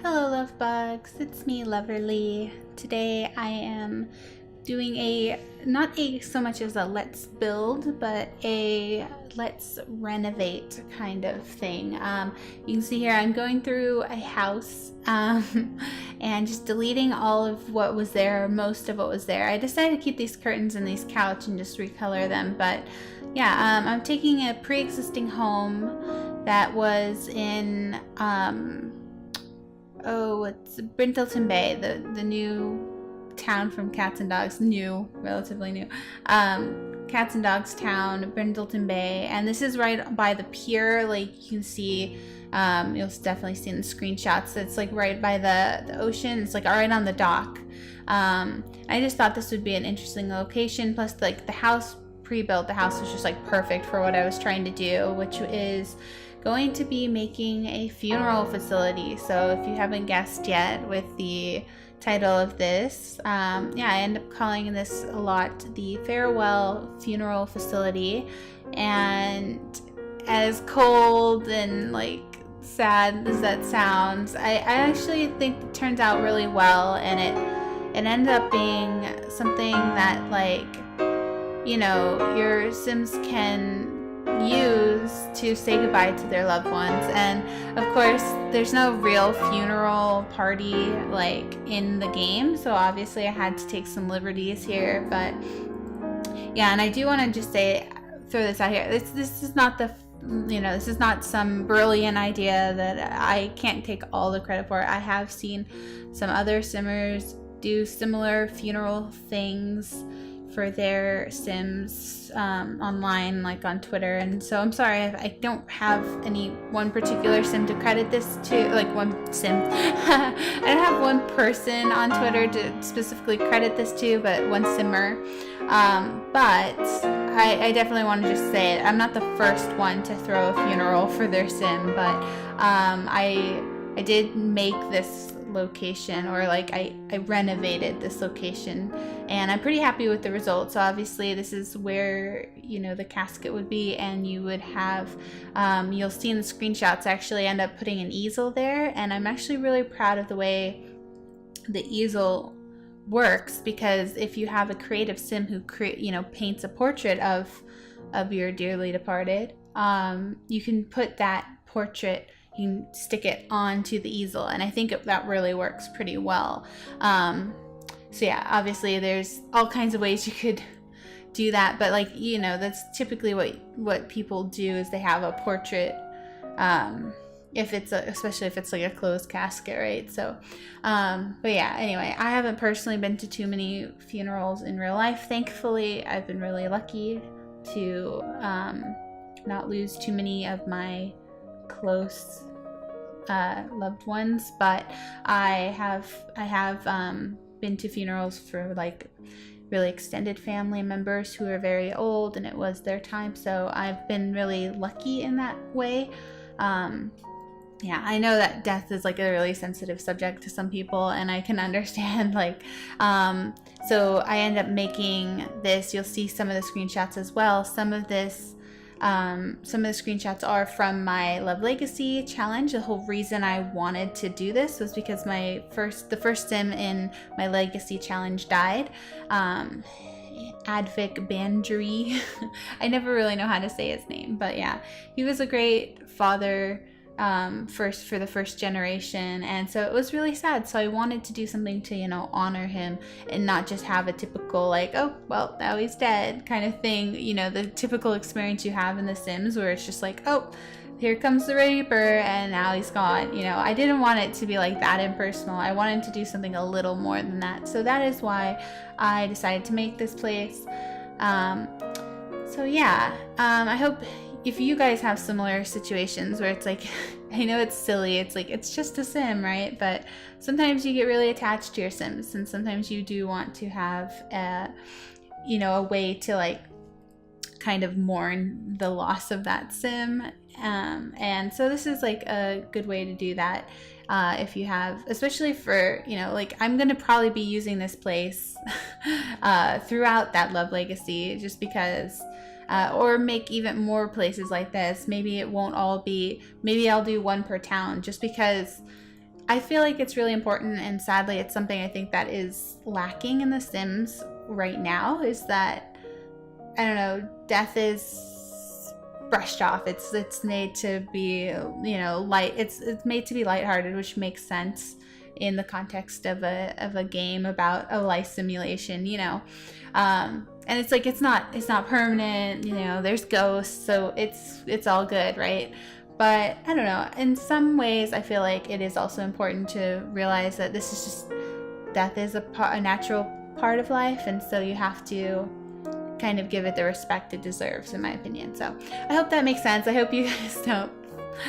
Hello Lovebugs, it's me Loverrlee. Today I am doing not so much as a let's build, but a let's renovate kind of thing. You can see here I'm going through a house and just deleting all of what was there, most of what was there. I decided to keep these curtains and these couch and just recolor them, but yeah, I'm taking a pre-existing home that was in it's Brindleton Bay, the new town from Cats and Dogs, relatively new, Cats and Dogs town, Brindleton Bay, and this is right by the pier. Like you can see, you'll definitely see in the screenshots. It's like right by the ocean. It's like right on the dock. I just thought this would be an interesting location. Plus, like the house pre-built, the house was just like perfect for what I was trying to do, which is going to be making a funeral facility. So if you haven't guessed yet with the title of this, I end up calling this a lot the Farewell Funeral Facility. And as cold and like sad as that sounds, I actually think it turns out really well, and it ended up being something that, like, you know, your Sims can use to say goodbye to their loved ones. And of course there's no real funeral party like in the game, so obviously I had to take some liberties here. But yeah, and I do want to just throw this out here, this is not this is not some brilliant idea that I can't take all the credit for. I have seen some other simmers do similar funeral things for their Sims online, like on Twitter, and so I'm sorry if I don't have any one particular Sim to credit this to, like one Sim. I don't have one person on Twitter to specifically credit this to, but one Simmer. But I definitely want to just say I'm not the first one to throw a funeral for their Sim, but I did make this location, or like I renovated this location, and I'm pretty happy with the results. So obviously this is where, you know, the casket would be, and you would have you'll see in the screenshots I actually end up putting an easel there, and I'm actually really proud of the way the easel works, because if you have a creative Sim who paints a portrait of your dearly departed, you can put that portrait, you can stick it onto the easel, and I think that really works pretty well. So yeah, obviously there's all kinds of ways you could do that, but like, you know, that's typically what people do, is they have a portrait, especially if it's like a closed casket, right? So but yeah, anyway, I haven't personally been to too many funerals in real life, thankfully. I've been really lucky to not lose too many of my close loved ones, but I have been to funerals for like really extended family members who are very old, and it was their time, so I've been really lucky in that way. Yeah, I know that death is like a really sensitive subject to some people, and I can understand, like, so I end up making this. You'll see some of the screenshots as well. Some of the screenshots are from my Love Legacy challenge. The whole reason I wanted to do this was because the first Sim in my Legacy challenge died. Advic Bandry. I never really know how to say his name, but yeah, he was a great father for the first generation, and so it was really sad. So I wanted to do something to, you know, honor him, and not just have a typical like, oh well, now he's dead kind of thing, you know, the typical experience you have in The Sims where it's just like, oh, here comes the Reaper and now he's gone. You know, I didn't want it to be like that impersonal. I wanted to do something a little more than that, so that is why I decided to make this place. So yeah, I hope if you guys have similar situations where it's like, I know it's silly, it's like, it's just a Sim, right? But sometimes you get really attached to your Sims, and sometimes you do want to have a way to like kind of mourn the loss of that Sim. And so this is like a good way to do that. If you have, especially for, you know, like I'm going to probably be using this place throughout that Love Legacy, just because or make even more places like this. Maybe it won't all be, maybe I'll do one per town, just because I feel like it's really important, and sadly it's something I think that is lacking in The Sims right now, is that, I don't know, death is brushed off. It's made to be, light. It's made to be lighthearted, which makes sense in the context of a game about a life simulation, and it's like it's not permanent. There's ghosts, so it's all good, right? But I don't know. In some ways, I feel like it is also important to realize that this is just, death is a natural part of life, and so you have to kind of give it the respect it deserves, in my opinion. So I hope that makes sense. I hope you guys don't,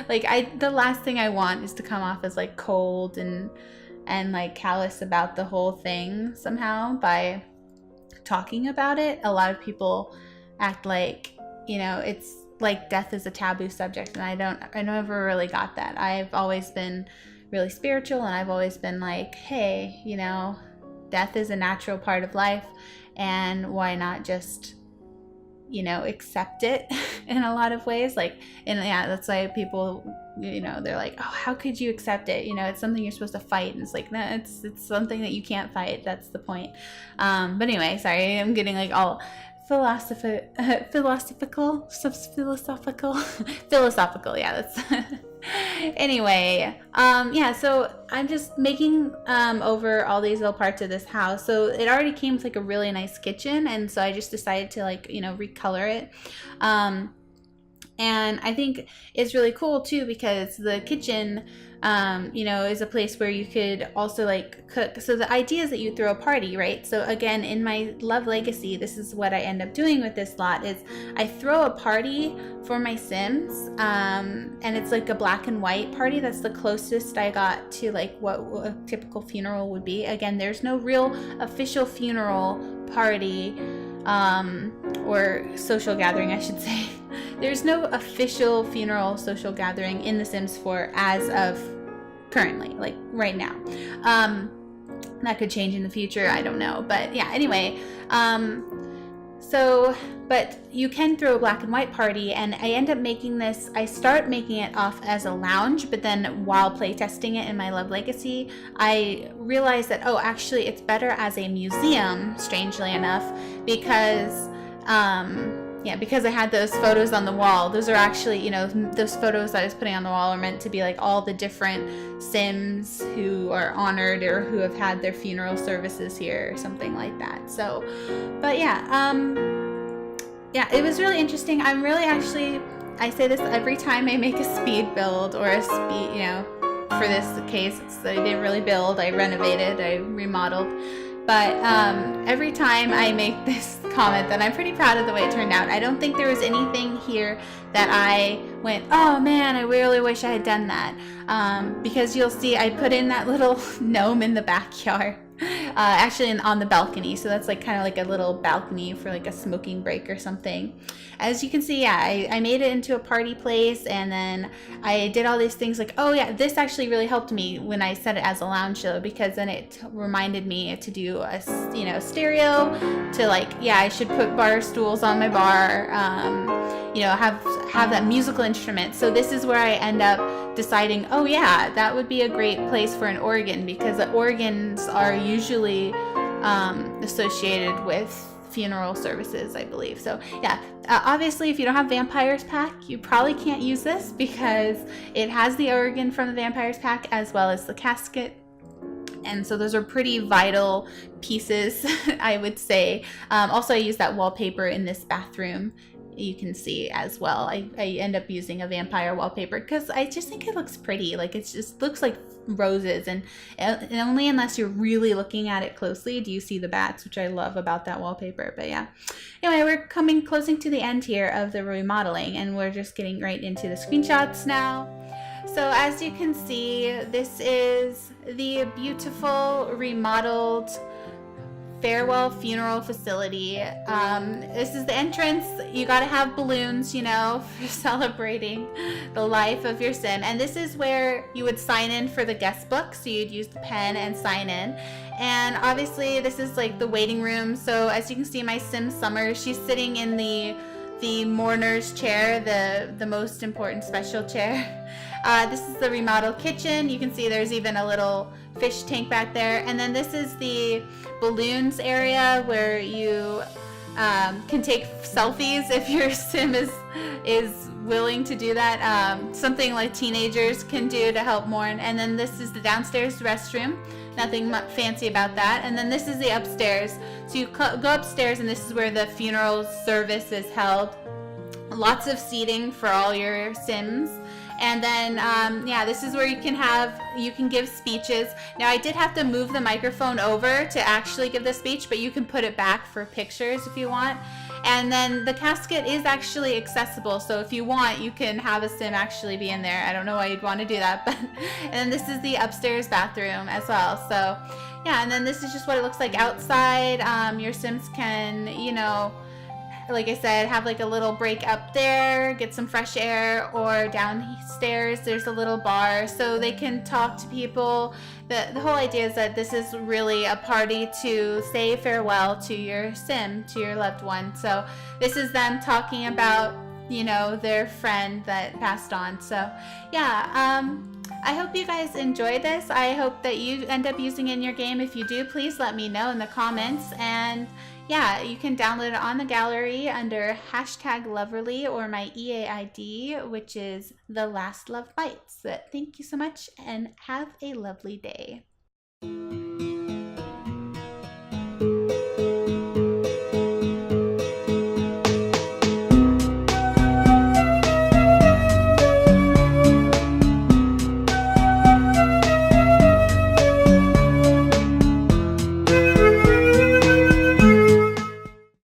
the last thing I want is to come off as like cold and like callous about the whole thing somehow by talking about it. A lot of people act like, it's like death is a taboo subject, and I never really got that. I've always been really spiritual, and I've always been like, hey, death is a natural part of life, and why not just, accept it in a lot of ways. That's why people, they're like, oh, how could you accept it? It's something you're supposed to fight. And it's like, no, it's something that you can't fight. That's the point. But anyway, sorry, I'm getting like all philosophical. Yeah, that's anyway, so I'm just making over all these little parts of this house. So it already came with like a really nice kitchen, and so I just decided to recolor it. And I think it's really cool too, because the kitchen is a place where you could also like cook. So the idea is that you throw a party, right? So again, in my Love Legacy, this is what I end up doing with this lot, is I throw a party for my Sims, and it's like a black and white party. That's the closest I got to like what a typical funeral would be. Again, there's no real official funeral party, or social gathering, I should say. There's no official funeral social gathering in The Sims 4 as of currently, like right now. That could change in the future, I don't know. But yeah, anyway, but you can throw a black and white party, and I end up making this, I start making it off as a lounge, but then while playtesting it in my Love Legacy, I realized that, oh, actually it's better as a museum, strangely enough, because because I had those photos on the wall. Those are actually, those photos I was putting on the wall are meant to be like all the different Sims who are honored or who have had their funeral services here or something like that. So, but it was really interesting. I'm really actually, I say this every time I make a speed build or a speed, for this case, I didn't really build, I renovated, I remodeled. But every time I make this comment that I'm pretty proud of the way it turned out. I don't think there was anything here that I went, oh man, I really wish I had done that. Because you'll see I put in that little gnome in the backyard. Actually on the balcony, so that's like kind of like a little balcony for like a smoking break or something. As you can see, I made it into a party place, and then I did all these things like, oh yeah, this actually really helped me when I set it as a lounge show, because then it reminded me to do a stereo, to like, yeah, I should put bar stools on my bar, have that musical instrument. So this is where I end up deciding, oh yeah, that would be a great place for an organ, because the organs are usually associated with funeral services, I believe. So yeah, obviously if you don't have Vampires Pack, you probably can't use this, because it has the organ from the Vampires Pack as well as the casket. And so those are pretty vital pieces, I would say. Also, I use that wallpaper in this bathroom, you can see as well. I end up using a vampire wallpaper because I just think it looks pretty. Like, it just looks like roses, and only unless you're really looking at it closely do you see the bats, which I love about that wallpaper. But yeah, anyway, we're closing to the end here of the remodeling, and we're just getting right into the screenshots now. So as you can see, this is the beautiful remodeled farewell funeral facility. This is the entrance. You gotta have balloons, for celebrating the life of your sim. And this is where you would sign in for the guest book. So you'd use the pen and sign in. And obviously this is like the waiting room. So as you can see, my sim Summer, she's sitting in the the mourner's chair, the most important special chair. This is the remodeled kitchen. You can see there's even a little fish tank back there. And then this is the balloons area where you can take selfies if your sim is willing to do that. Something like teenagers can do to help mourn. And then this is the downstairs restroom. Nothing fancy about that. And then this is the upstairs. So you go upstairs, and this is where the funeral service is held. Lots of seating for all your sims. And then, yeah, this is where you can give speeches. Now, I did have to move the microphone over to actually give the speech, but you can put it back for pictures if you want. And then the casket is actually accessible, so if you want, you can have a sim actually be in there. I don't know why you'd want to do that, but and then this is the upstairs bathroom as well. So, yeah, and then this is just what it looks like outside. Your sims can, you know, like I said, have like a little break up there, get some fresh air, or downstairs there's a little bar so they can talk to people. The whole idea is that this is really a party to say farewell to your sim, to your loved one. So this is them talking about, you know, their friend that passed on. So yeah, I hope you guys enjoy this. I hope that you end up using it in your game. If you do, please let me know in the comments. And yeah, you can download it on the gallery under #Loverrlee or my EA ID, which is The Last Love Bites. Thank you so much and have a lovely day.